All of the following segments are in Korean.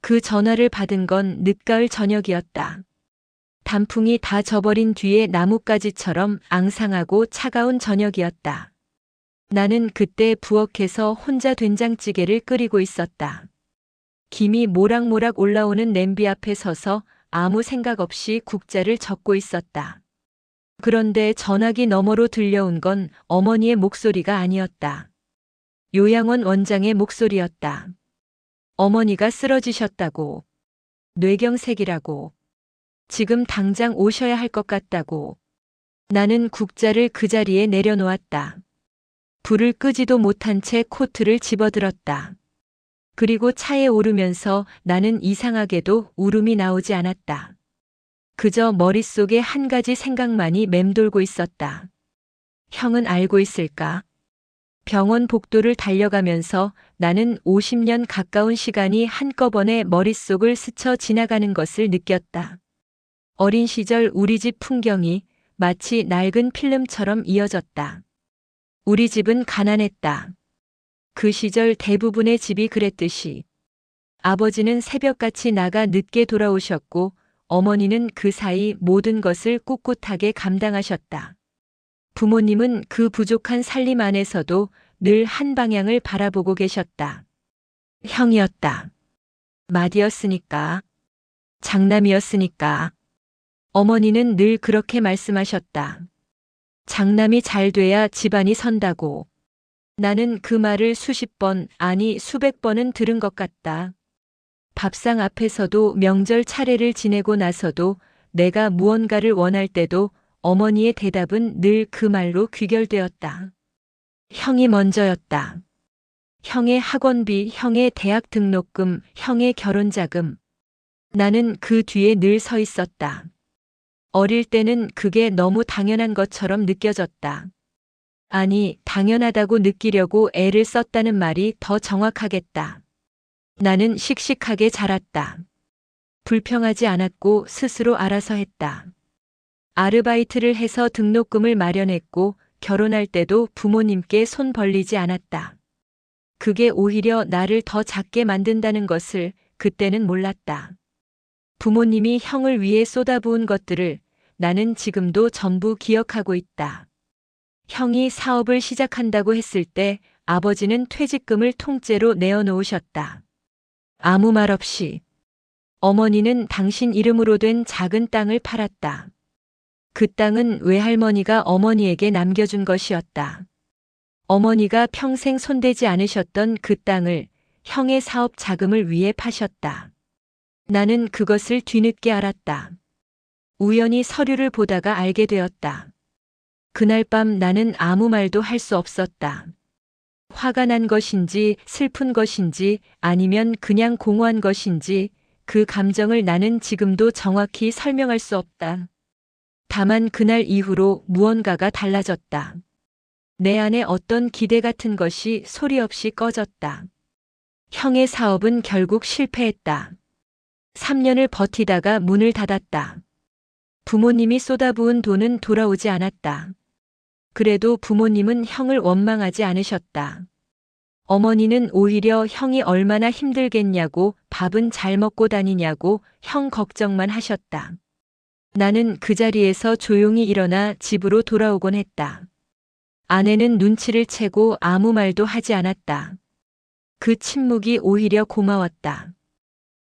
그 전화를 받은 건 늦가을 저녁이었다. 단풍이 다 져버린 뒤에 나뭇가지처럼 앙상하고 차가운 저녁이었다. 나는 그때 부엌에서 혼자 된장찌개를 끓이고 있었다. 김이 모락모락 올라오는 냄비 앞에 서서 아무 생각 없이 국자를 적고 있었다. 그런데 전화기 너머로 들려온 건 어머니의 목소리가 아니었다. 요양원 원장의 목소리였다. 어머니가 쓰러지셨다고. 뇌경색이라고. 지금 당장 오셔야 할 것 같다고. 나는 국자를 그 자리에 내려놓았다. 불을 끄지도 못한 채 코트를 집어들었다. 그리고 차에 오르면서 나는 이상하게도 울음이 나오지 않았다. 그저 머릿속에 한 가지 생각만이 맴돌고 있었다. 형은 알고 있을까? 병원 복도를 달려가면서 나는 50년 가까운 시간이 한꺼번에 머릿속을 스쳐 지나가는 것을 느꼈다. 어린 시절 우리 집 풍경이 마치 낡은 필름처럼 이어졌다. 우리 집은 가난했다. 그 시절 대부분의 집이 그랬듯이. 아버지는 새벽같이 나가 늦게 돌아오셨고 어머니는 그 사이 모든 것을 꿋꿋하게 감당하셨다. 부모님은 그 부족한 살림 안에서도 늘 한 방향을 바라보고 계셨다. 형이었다. 맏이었으니까. 장남이었으니까. 어머니는 늘 그렇게 말씀하셨다. 장남이 잘 돼야 집안이 선다고. 나는 그 말을 수십 번, 아니 수백 번은 들은 것 같다. 밥상 앞에서도 명절 차례를 지내고 나서도 내가 무언가를 원할 때도 어머니의 대답은 늘 그 말로 귀결되었다. 형이 먼저였다. 형의 학원비, 형의 대학 등록금, 형의 결혼자금. 나는 그 뒤에 늘 서 있었다. 어릴 때는 그게 너무 당연한 것처럼 느껴졌다. 아니, 당연하다고 느끼려고 애를 썼다는 말이 더 정확하겠다. 나는 씩씩하게 자랐다. 불평하지 않았고 스스로 알아서 했다. 아르바이트를 해서 등록금을 마련했고 결혼할 때도 부모님께 손 벌리지 않았다. 그게 오히려 나를 더 작게 만든다는 것을 그때는 몰랐다. 부모님이 형을 위해 쏟아부은 것들을 나는 지금도 전부 기억하고 있다. 형이 사업을 시작한다고 했을 때 아버지는 퇴직금을 통째로 내어놓으셨다. 아무 말 없이. 어머니는 당신 이름으로 된 작은 땅을 팔았다. 그 땅은 외할머니가 어머니에게 남겨준 것이었다. 어머니가 평생 손대지 않으셨던 그 땅을 형의 사업 자금을 위해 파셨다. 나는 그것을 뒤늦게 알았다. 우연히 서류를 보다가 알게 되었다. 그날 밤 나는 아무 말도 할 수 없었다. 화가 난 것인지 슬픈 것인지 아니면 그냥 공허한 것인지 그 감정을 나는 지금도 정확히 설명할 수 없다. 다만 그날 이후로 무언가가 달라졌다. 내 안에 어떤 기대 같은 것이 소리 없이 꺼졌다. 형의 사업은 결국 실패했다. 3년을 버티다가 문을 닫았다. 부모님이 쏟아부은 돈은 돌아오지 않았다. 그래도 부모님은 형을 원망하지 않으셨다. 어머니는 오히려 형이 얼마나 힘들겠냐고 밥은 잘 먹고 다니냐고 형 걱정만 하셨다. 나는 그 자리에서 조용히 일어나 집으로 돌아오곤 했다. 아내는 눈치를 채고 아무 말도 하지 않았다. 그 침묵이 오히려 고마웠다.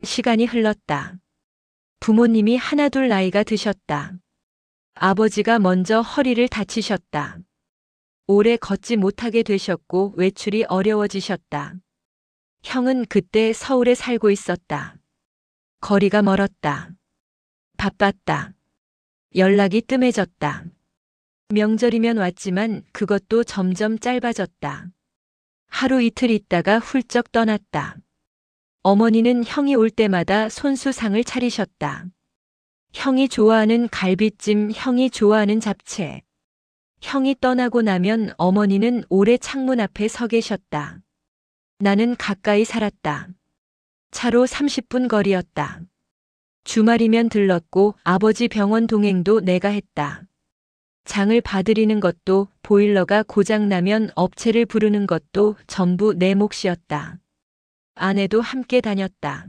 시간이 흘렀다. 부모님이 하나둘 나이가 드셨다. 아버지가 먼저 허리를 다치셨다. 오래 걷지 못하게 되셨고 외출이 어려워지셨다. 형은 그때 서울에 살고 있었다. 거리가 멀었다. 바빴다. 연락이 뜸해졌다. 명절이면 왔지만 그것도 점점 짧아졌다. 하루 이틀 있다가 훌쩍 떠났다. 어머니는 형이 올 때마다 손수상을 차리셨다. 형이 좋아하는 갈비찜, 형이 좋아하는 잡채. 형이 떠나고 나면 어머니는 오래 창문 앞에 서 계셨다. 나는 가까이 살았다. 차로 30분 거리였다. 주말이면 들렀고 아버지 병원 동행도 내가 했다. 장을 봐드리는 것도 보일러가 고장나면 업체를 부르는 것도 전부 내 몫이었다. 아내도 함께 다녔다.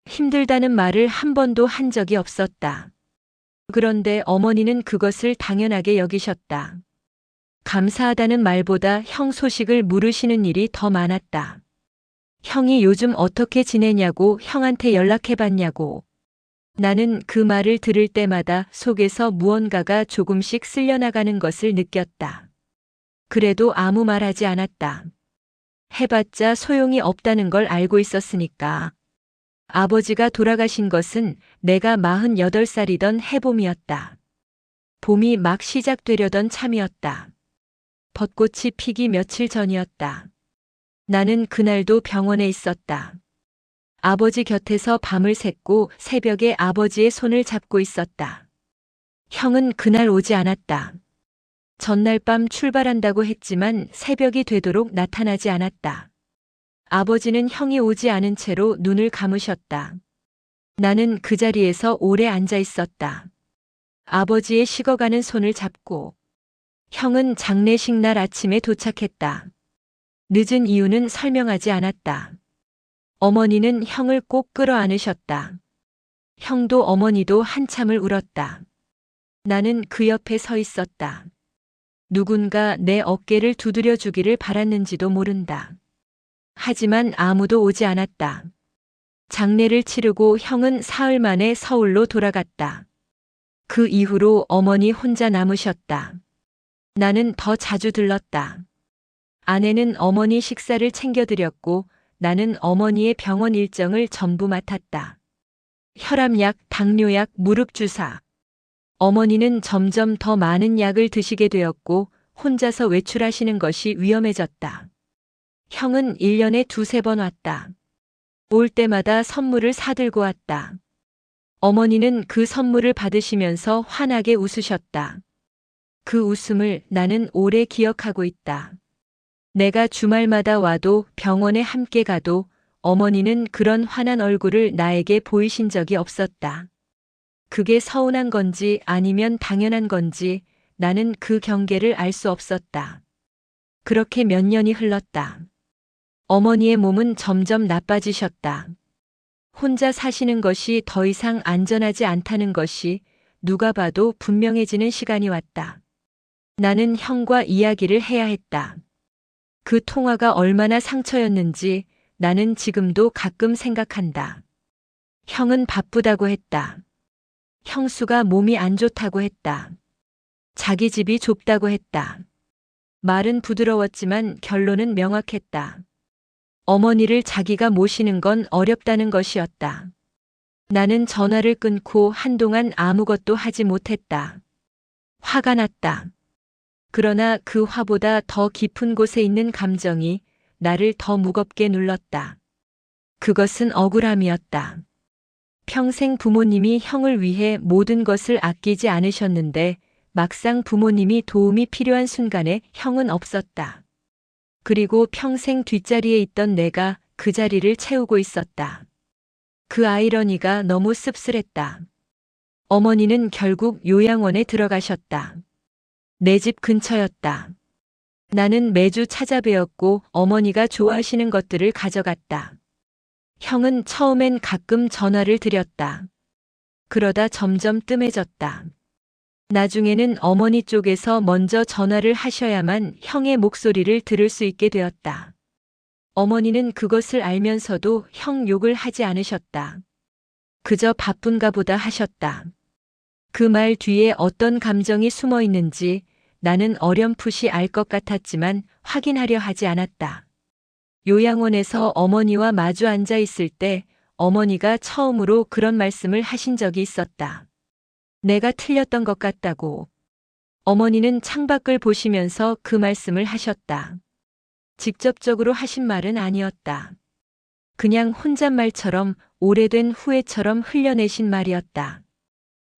힘들다는 말을 한 번도 한 적이 없었다. 그런데 어머니는 그것을 당연하게 여기셨다. 감사하다는 말보다 형 소식을 물으시는 일이 더 많았다. 형이 요즘 어떻게 지내냐고, 형한테 연락해봤냐고. 나는 그 말을 들을 때마다 속에서 무언가가 조금씩 쓸려나가는 것을 느꼈다. 그래도 아무 말하지 않았다. 해봤자 소용이 없다는 걸 알고 있었으니까. 아버지가 돌아가신 것은 내가 48살이던 해봄이었다. 봄이 막 시작되려던 참이었다. 벚꽃이 피기 며칠 전이었다. 나는 그날도 병원에 있었다. 아버지 곁에서 밤을 샜고 새벽에 아버지의 손을 잡고 있었다. 형은 그날 오지 않았다. 전날 밤 출발한다고 했지만 새벽이 되도록 나타나지 않았다. 아버지는 형이 오지 않은 채로 눈을 감으셨다. 나는 그 자리에서 오래 앉아 있었다. 아버지의 식어가는 손을 잡고. 형은 장례식 날 아침에 도착했다. 늦은 이유는 설명하지 않았다. 어머니는 형을 꼭 끌어안으셨다. 형도 어머니도 한참을 울었다. 나는 그 옆에 서 있었다. 누군가 내 어깨를 두드려 주기를 바랐는지도 모른다. 하지만 아무도 오지 않았다. 장례를 치르고 형은 사흘 만에 서울로 돌아갔다. 그 이후로 어머니 혼자 남으셨다. 나는 더 자주 들렀다. 아내는 어머니 식사를 챙겨드렸고 나는 어머니의 병원 일정을 전부 맡았다. 혈압약, 당뇨약, 무릎 주사. 어머니는 점점 더 많은 약을 드시게 되었고 혼자서 외출하시는 것이 위험해졌다. 형은 1년에 2~3번 왔다. 올 때마다 선물을 사들고 왔다. 어머니는 그 선물을 받으시면서 환하게 웃으셨다. 그 웃음을 나는 오래 기억하고 있다. 내가 주말마다 와도 병원에 함께 가도 어머니는 그런 환한 얼굴을 나에게 보이신 적이 없었다. 그게 서운한 건지 아니면 당연한 건지 나는 그 경계를 알 수 없었다. 그렇게 몇 년이 흘렀다. 어머니의 몸은 점점 나빠지셨다. 혼자 사시는 것이 더 이상 안전하지 않다는 것이 누가 봐도 분명해지는 시간이 왔다. 나는 형과 이야기를 해야 했다. 그 통화가 얼마나 상처였는지 나는 지금도 가끔 생각한다. 형은 바쁘다고 했다. 형수가 몸이 안 좋다고 했다. 자기 집이 좁다고 했다. 말은 부드러웠지만 결론은 명확했다. 어머니를 자기가 모시는 건 어렵다는 것이었다. 나는 전화를 끊고 한동안 아무것도 하지 못했다. 화가 났다. 그러나 그 화보다 더 깊은 곳에 있는 감정이 나를 더 무겁게 눌렀다. 그것은 억울함이었다. 평생 부모님이 형을 위해 모든 것을 아끼지 않으셨는데 막상 부모님이 도움이 필요한 순간에 형은 없었다. 그리고 평생 뒷자리에 있던 내가 그 자리를 채우고 있었다. 그 아이러니가 너무 씁쓸했다. 어머니는 결국 요양원에 들어가셨다. 내 집 근처였다. 나는 매주 찾아뵈었고 어머니가 좋아하시는 것들을 가져갔다. 형은 처음엔 가끔 전화를 드렸다. 그러다 점점 뜸해졌다. 나중에는 어머니 쪽에서 먼저 전화를 하셔야만 형의 목소리를 들을 수 있게 되었다. 어머니는 그것을 알면서도 형 욕을 하지 않으셨다. 그저 바쁜가 보다 하셨다. 그 말 뒤에 어떤 감정이 숨어 있는지 나는 어렴풋이 알 것 같았지만 확인하려 하지 않았다. 요양원에서 어머니와 마주 앉아 있을 때 어머니가 처음으로 그런 말씀을 하신 적이 있었다. 내가 틀렸던 것 같다고. 어머니는 창밖을 보시면서 그 말씀을 하셨다. 직접적으로 하신 말은 아니었다. 그냥 혼잣말처럼 오래된 후회처럼 흘려내신 말이었다.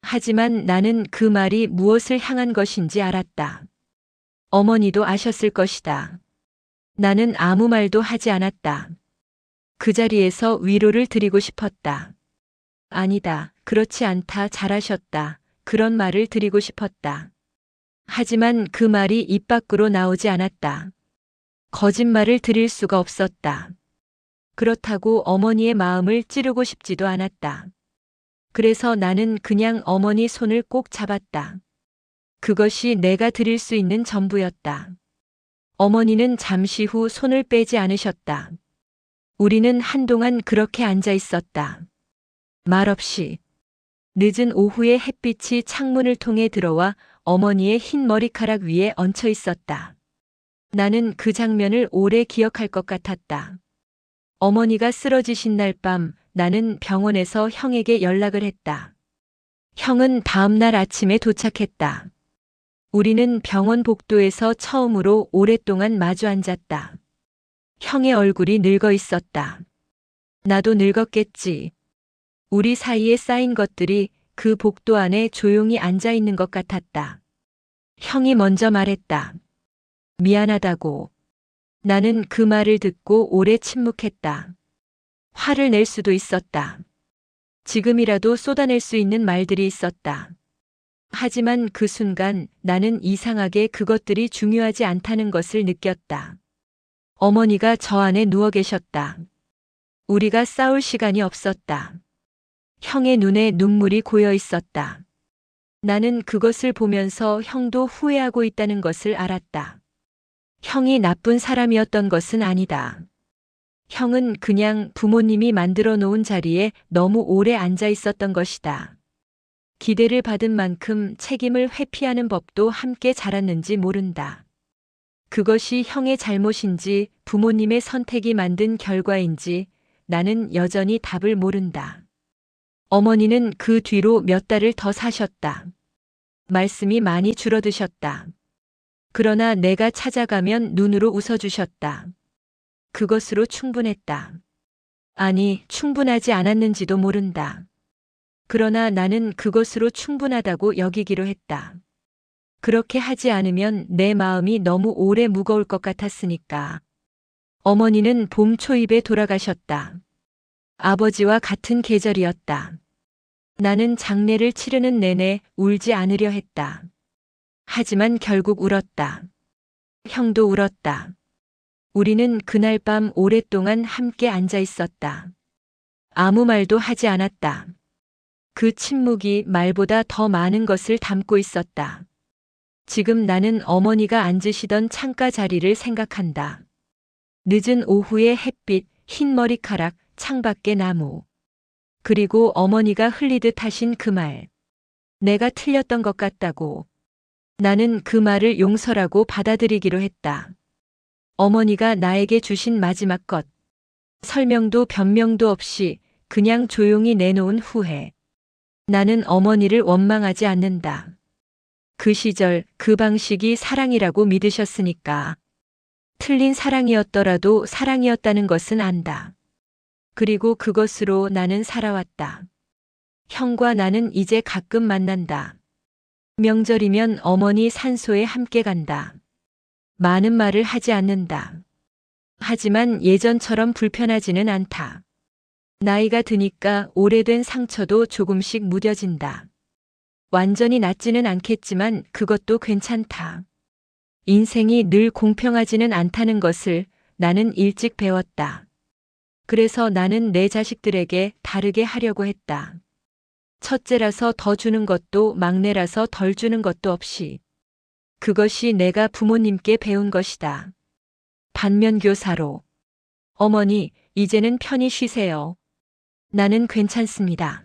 하지만 나는 그 말이 무엇을 향한 것인지 알았다. 어머니도 아셨을 것이다. 나는 아무 말도 하지 않았다. 그 자리에서 위로를 드리고 싶었다. 아니다, 그렇지 않다, 잘하셨다. 그런 말을 드리고 싶었다. 하지만 그 말이 입 밖으로 나오지 않았다. 거짓말을 드릴 수가 없었다. 그렇다고 어머니의 마음을 찌르고 싶지도 않았다. 그래서 나는 그냥 어머니 손을 꼭 잡았다. 그것이 내가 드릴 수 있는 전부였다. 어머니는 잠시 후 손을 빼지 않으셨다. 우리는 한동안 그렇게 앉아 있었다. 말없이. 늦은 오후에 햇빛이 창문을 통해 들어와 어머니의 흰 머리카락 위에 얹혀 있었다. 나는 그 장면을 오래 기억할 것 같았다. 어머니가 쓰러지신 날 밤 나는 병원에서 형에게 연락을 했다. 형은 다음 날 아침에 도착했다. 우리는 병원 복도에서 처음으로 오랫동안 마주 앉았다. 형의 얼굴이 늙어 있었다. 나도 늙었겠지. 우리 사이에 쌓인 것들이 그 복도 안에 조용히 앉아 있는 것 같았다. 형이 먼저 말했다. 미안하다고. 나는 그 말을 듣고 오래 침묵했다. 화를 낼 수도 있었다. 지금이라도 쏟아낼 수 있는 말들이 있었다. 하지만 그 순간 나는 이상하게 그것들이 중요하지 않다는 것을 느꼈다. 어머니가 저 안에 누워 계셨다. 우리가 싸울 시간이 없었다. 형의 눈에 눈물이 고여 있었다. 나는 그것을 보면서 형도 후회하고 있다는 것을 알았다. 형이 나쁜 사람이었던 것은 아니다. 형은 그냥 부모님이 만들어 놓은 자리에 너무 오래 앉아 있었던 것이다. 기대를 받은 만큼 책임을 회피하는 법도 함께 자랐는지 모른다. 그것이 형의 잘못인지 부모님의 선택이 만든 결과인지 나는 여전히 답을 모른다. 어머니는 그 뒤로 몇 달을 더 사셨다. 말씀이 많이 줄어드셨다. 그러나 내가 찾아가면 눈으로 웃어주셨다. 그것으로 충분했다. 아니, 충분하지 않았는지도 모른다. 그러나 나는 그것으로 충분하다고 여기기로 했다. 그렇게 하지 않으면 내 마음이 너무 오래 무거울 것 같았으니까. 어머니는 봄 초입에 돌아가셨다. 아버지와 같은 계절이었다. 나는 장례를 치르는 내내 울지 않으려 했다. 하지만 결국 울었다. 형도 울었다. 우리는 그날 밤 오랫동안 함께 앉아 있었다. 아무 말도 하지 않았다. 그 침묵이 말보다 더 많은 것을 담고 있었다. 지금 나는 어머니가 앉으시던 창가 자리를 생각한다. 늦은 오후의 햇빛, 흰 머리카락, 창밖의 나무. 그리고 어머니가 흘리듯 하신 그 말. 내가 틀렸던 것 같다고. 나는 그 말을 용서라고 받아들이기로 했다. 어머니가 나에게 주신 마지막 것. 설명도 변명도 없이 그냥 조용히 내놓은 후회. 나는 어머니를 원망하지 않는다. 그 시절 그 방식이 사랑이라고 믿으셨으니까. 틀린 사랑이었더라도 사랑이었다는 것은 안다. 그리고 그것으로 나는 살아왔다. 형과 나는 이제 가끔 만난다. 명절이면 어머니 산소에 함께 간다. 많은 말을 하지 않는다. 하지만 예전처럼 불편하지는 않다. 나이가 드니까 오래된 상처도 조금씩 무뎌진다. 완전히 낫지는 않겠지만 그것도 괜찮다. 인생이 늘 공평하지는 않다는 것을 나는 일찍 배웠다. 그래서 나는 내 자식들에게 다르게 하려고 했다. 첫째라서 더 주는 것도 막내라서 덜 주는 것도 없이. 그것이 내가 부모님께 배운 것이다. 반면교사로. 어머니, 이제는 편히 쉬세요. 나는 괜찮습니다.